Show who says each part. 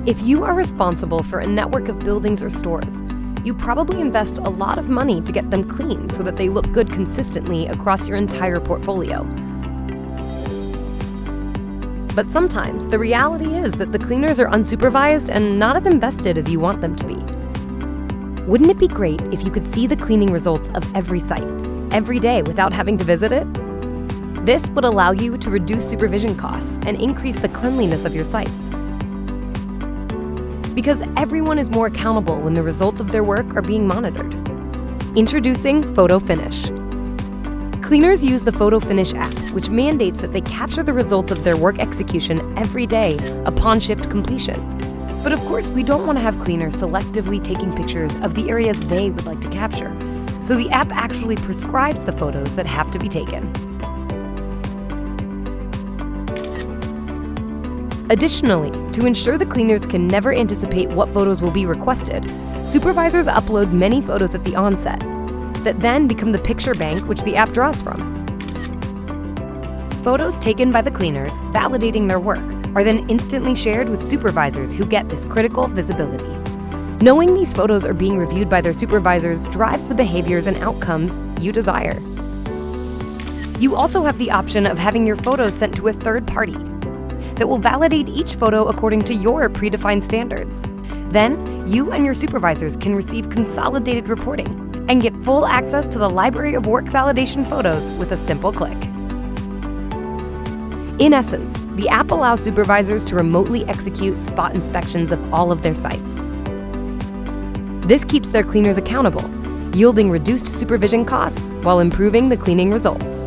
Speaker 1: If you are responsible for a network of buildings or stores, you probably invest a lot of money to get them clean so that they look good consistently across your entire portfolio. But sometimes the reality is that the cleaners are unsupervised and not as invested as you want them to be. Wouldn't it be great if you could see the cleaning results of every site, every day without having to visit it? This would allow you to reduce supervision costs and increase the cleanliness of your sites. Because everyone is more accountable when the results of their work are being monitored. Introducing FotoFinish. Cleaners use the FotoFinish app, which mandates that they capture the results of their work execution every day upon shift completion. But of course, we don't want to have cleaners selectively taking pictures of the areas they would like to capture. So the app actually prescribes the photos that have to be taken. Additionally, to ensure the cleaners can never anticipate what photos will be requested, supervisors upload many photos at the onset that then become the picture bank which the app draws from. Photos taken by the cleaners validating their work are then instantly shared with supervisors who get this critical visibility. Knowing these photos are being reviewed by their supervisors drives the behaviors and outcomes you desire. You also have the option of having your photos sent to a third party that will validate each photo according to your predefined standards. Then, you and your supervisors can receive consolidated reporting and get full access to the library of work validation photos with a simple click. In essence, the app allows supervisors to remotely execute spot inspections of all of their sites. This keeps their cleaners accountable, yielding reduced supervision costs while improving the cleaning results.